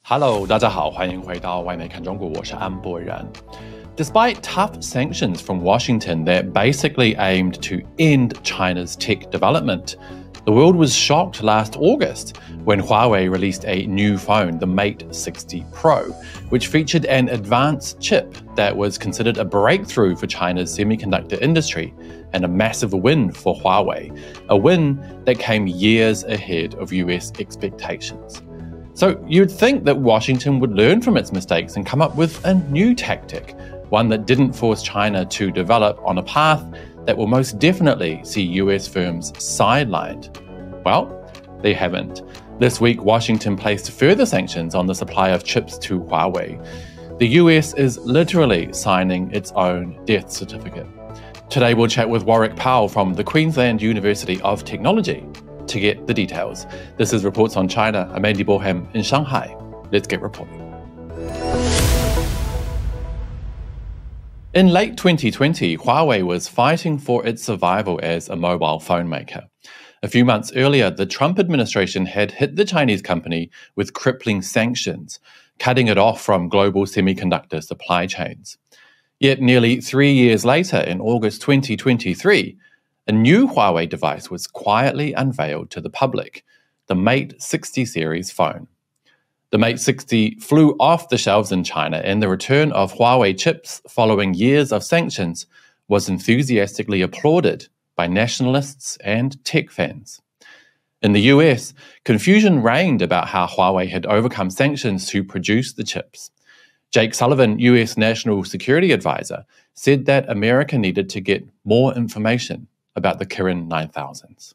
Hello， 大家好，欢迎回到外媒看中国，我是安博然。Despite tough sanctions from Washington that basically aimed to end China's tech development, the world was shocked last August when Huawei released a new phone, the Mate 60 Pro, which featured an advanced chip that was considered a breakthrough for China's semiconductor industry and a massive win for Huawei, a win that came years ahead of US expectations. So you'd think that Washington would learn from its mistakes and come up with a new tactic, one that didn't force China to develop on a path that will most definitely see US firms sidelined. Well, they haven't. This week, Washington placed further sanctions on the supply of chips to Huawei. The US is literally signing its own death certificate. Today, we'll chat with Warwick Powell from the Queensland University of Technology to get the details. This is Reports on China. I'm Andy Borham in Shanghai. Let's get reporting. In late 2020, Huawei was fighting for its survival as a mobile phone maker. A few months earlier, the Trump administration had hit the Chinese company with crippling sanctions, cutting it off from global semiconductor supply chains. Yet nearly 3 years later, in August 2023, a new Huawei device was quietly unveiled to the public, the Mate 60 series phone. The Mate 60 flew off the shelves in China, and the return of Huawei chips following years of sanctions was enthusiastically applauded by nationalists and tech fans. In the US, confusion reigned about how Huawei had overcome sanctions to produce the chips. Jake Sullivan, US National Security Advisor, said that America needed to get more information about the Kirin 9000s.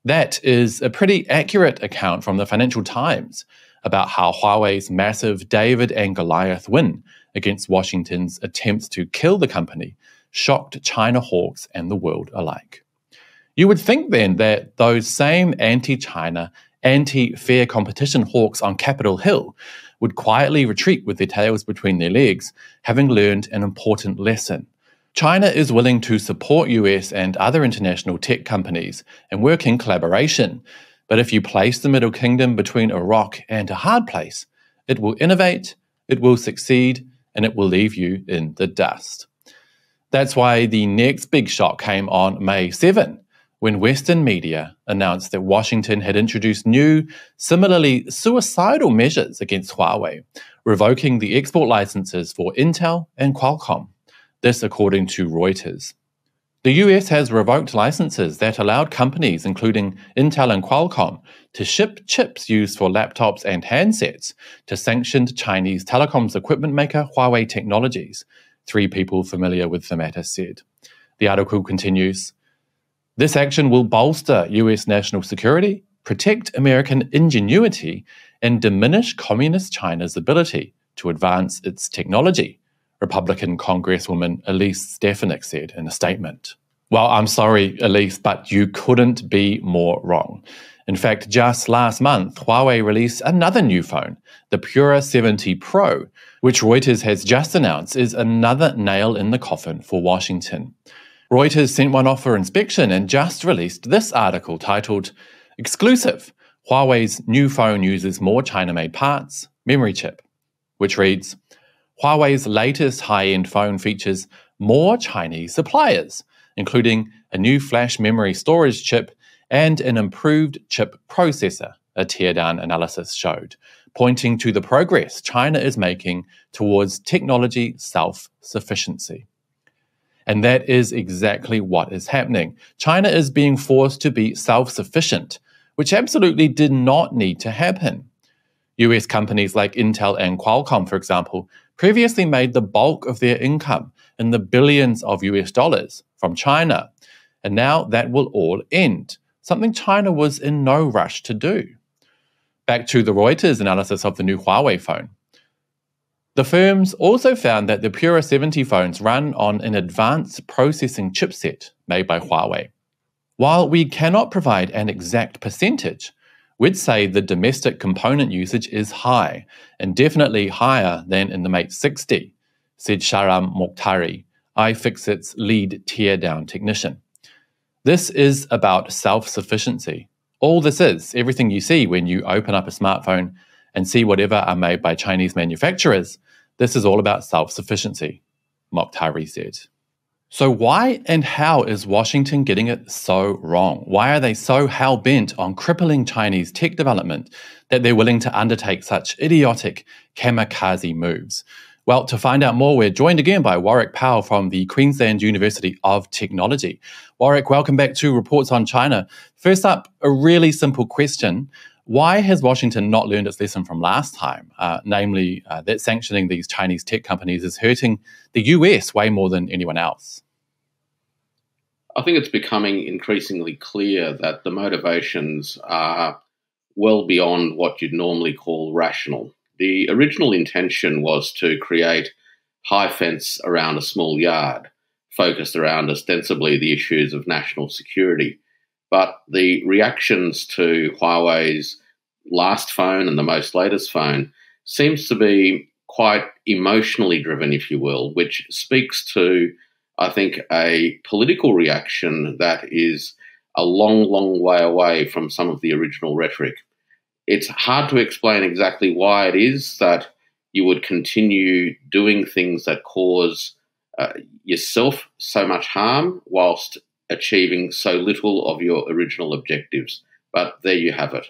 That is a pretty accurate account from the Financial Times about how Huawei's massive David and Goliath win against Washington's attempts to kill the company shocked China hawks and the world alike. You would think then that those same anti-China, anti-fair competition hawks on Capitol Hill would quietly retreat with their tails between their legs, having learned an important lesson. China is willing to support US and other international tech companies and work in collaboration, but if you place the Middle Kingdom between a rock and a hard place, it will innovate, it will succeed, and it will leave you in the dust. That's why the next big shock came on May 7, when Western media announced that Washington had introduced new, similarly suicidal measures against Huawei, revoking the export licenses for Intel and Qualcomm. This according to Reuters. The US has revoked licenses that allowed companies, including Intel and Qualcomm, to ship chips used for laptops and handsets to sanctioned Chinese telecoms equipment maker Huawei Technologies, 3 people familiar with the matter said. The article continues, "This action will bolster US national security, protect American ingenuity, and diminish Communist China's ability to advance its technology," Republican Congresswoman Elise Stefanik said in a statement. Well, I'm sorry, Elise, but you couldn't be more wrong. In fact, just last month, Huawei released another new phone, the Pura 70 Pro, which Reuters has just announced is another nail in the coffin for Washington. Reuters sent one off for inspection and just released this article titled, "Exclusive, Huawei's new phone uses more China-made parts, memory chip," which reads, Huawei's latest high-end phone features more Chinese suppliers, including a new flash memory storage chip and an improved chip processor, a teardown analysis showed, pointing to the progress China is making towards technology self-sufficiency. And that is exactly what is happening. China is being forced to be self-sufficient, which absolutely did not need to happen. US companies like Intel and Qualcomm, for example, previously made the bulk of their income in the billions of US dollars from China, and now that will all end, something China was in no rush to do. Back to the Reuters analysis of the new Huawei phone. The firms also found that the Pura 70 phones run on an advanced processing chipset made by Huawei. While we cannot provide an exact percentage, we'd say the domestic component usage is high, and definitely higher than in the Mate 60, said Shahram Mokhtari, iFixit's lead teardown technician. This is about self-sufficiency. All this is, everything you see when you open up a smartphone, and see whatever are made by Chinese manufacturers. This is all about self-sufficiency, Mokhtari said. So why and how is Washington getting it so wrong? Why are they so hell-bent on crippling Chinese tech development that they're willing to undertake such idiotic kamikaze moves? Well, to find out more, we're joined again by Warwick Powell from the Queensland University of Technology. Warwick, welcome back to Reports on China. First up, a really simple question. Why has Washington not learned its lesson from last time, namely that sanctioning these Chinese tech companies is hurting the US way more than anyone else? I think it's becoming increasingly clear that the motivations are well beyond what you'd normally call rational. The original intention was to create high fence around a small yard, focused around ostensibly the issues of national security. But the reactions to Huawei's last phone and the most latest phone seems to be quite emotionally driven, if you will, which speaks to, I think, a political reaction that is a long, long way away from some of the original rhetoric. It's hard to explain exactly why it is that you would continue doing things that cause yourself so much harm whilst achieving so little of your original objectives. But there you have it.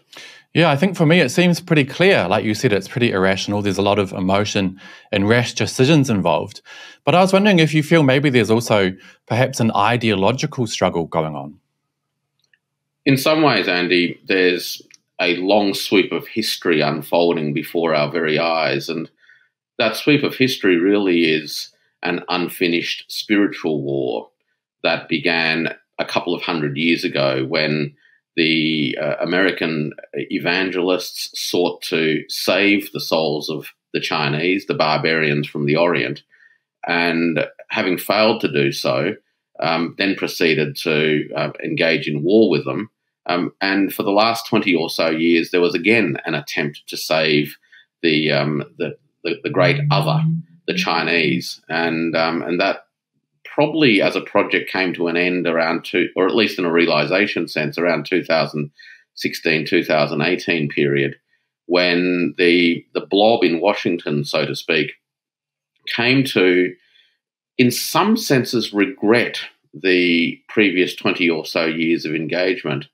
Yeah, I think for me it seems pretty clear. Like you said, it's pretty irrational. There's a lot of emotion and rash decisions involved. But I was wondering if you feel maybe there's also perhaps an ideological struggle going on. In some ways, Andy, there's a long sweep of history unfolding before our very eyes. And that sweep of history really is an unfinished spiritual war that began a couple of hundred years ago when the American evangelists sought to save the souls of the Chinese, the barbarians from the Orient, and having failed to do so, then proceeded to engage in war with them. And for the last 20 or so years, there was again an attempt to save the great other, the Chinese, and that probably as a project came to an end around or at least in a realization sense, around 2016, 2018 period, when the blob in Washington, so to speak, came to, in some senses, regret the previous 20 or so years of engagement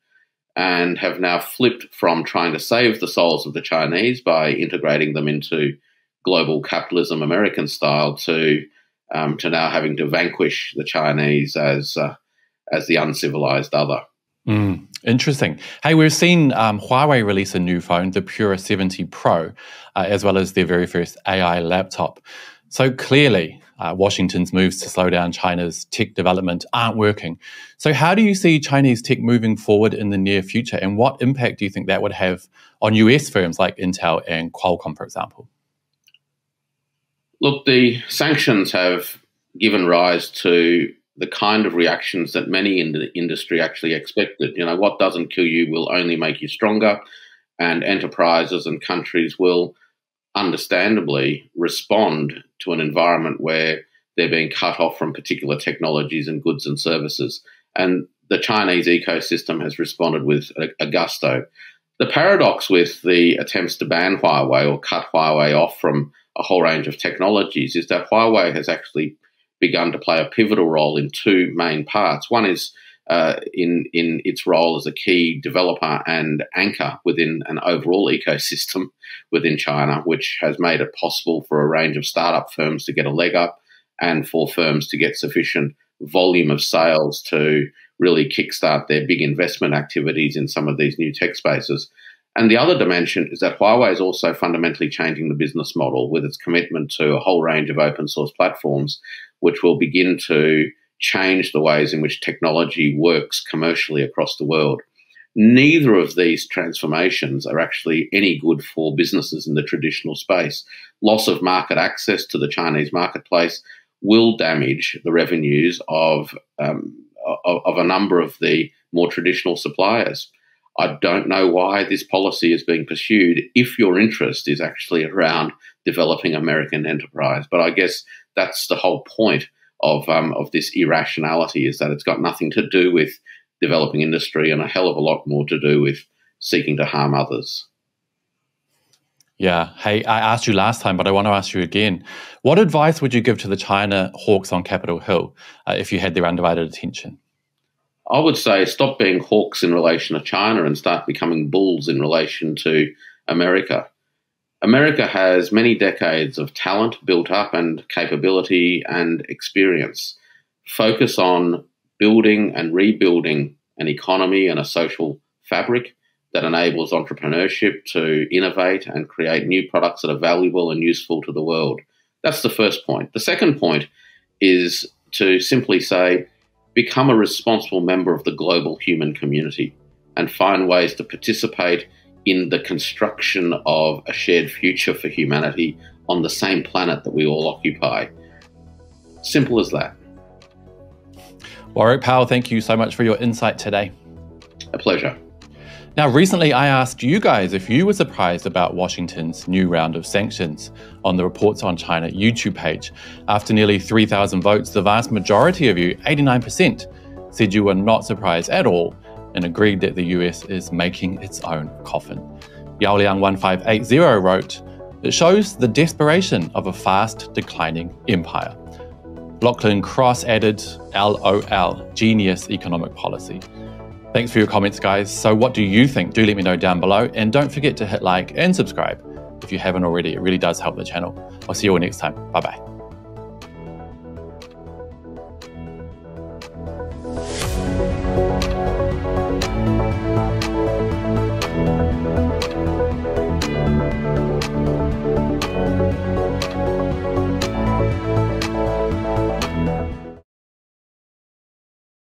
and have now flipped from trying to save the souls of the Chinese by integrating them into global capitalism, American style, to now having to vanquish the Chinese as the uncivilized other. Interesting. Hey, we've seen Huawei release a new phone, the Pure 70 Pro, as well as their very first AI laptop. So clearly, Washington's moves to slow down China's tech development aren't working. So how do you see Chinese tech moving forward in the near future, and what impact do you think that would have on US firms like Intel and Qualcomm, for example? Look, the sanctions have given rise to the kind of reactions that many in the industry actually expected. You know, what doesn't kill you will only make you stronger, and enterprises and countries will understandably respond to an environment where they're being cut off from particular technologies and goods and services. And the Chinese ecosystem has responded with a gusto. The paradox with the attempts to ban Huawei or cut Huawei off from a whole range of technologies is that Huawei has actually begun to play a pivotal role in two main parts. One is in its role as a key developer and anchor within an overall ecosystem within China, which has made it possible for a range of startup firms to get a leg up and for firms to get sufficient volume of sales to really kickstart their big investment activities in some of these new tech spaces. And the other dimension is that Huawei is also fundamentally changing the business model with its commitment to a whole range of open source platforms, which will begin to change the ways in which technology works commercially across the world. Neither of these transformations are actually any good for businesses in the traditional space. Loss of market access to the Chinese marketplace will damage the revenues of a number of the more traditional suppliers. I don't know why this policy is being pursued if your interest is actually around developing American enterprise. But I guess that's the whole point of this irrationality, is that it's got nothing to do with developing industry and a hell of a lot more to do with seeking to harm others. Yeah. Hey, I asked you last time, but I want to ask you again. What advice would you give to the China hawks on Capitol Hill if you had their undivided attention? I would say stop being hawks in relation to China and start becoming bulls in relation to America. America has many decades of talent built up and capability and experience. Focus on building and rebuilding an economy and a social fabric that enables entrepreneurship to innovate and create new products that are valuable and useful to the world. That's the first point. The second point is to simply say, become a responsible member of the global human community and find ways to participate in the construction of a shared future for humanity on the same planet that we all occupy. Simple as that. Warwick Powell, thank you so much for your insight today. A pleasure. Now, recently I asked you guys if you were surprised about Washington's new round of sanctions on the Reports on China YouTube page. After nearly 3,000 votes, the vast majority of you, 89%, said you were not surprised at all and agreed that the US is making its own coffin. Yaoliang1580 wrote, "It shows the desperation of a fast declining empire." Lachlan Cross added, "LOL, genius economic policy." Thanks for your comments, guys. So what do you think? Do let me know down below. And don't forget to hit like and subscribe if you haven't already. It really does help the channel. I'll see you all next time. Bye-bye.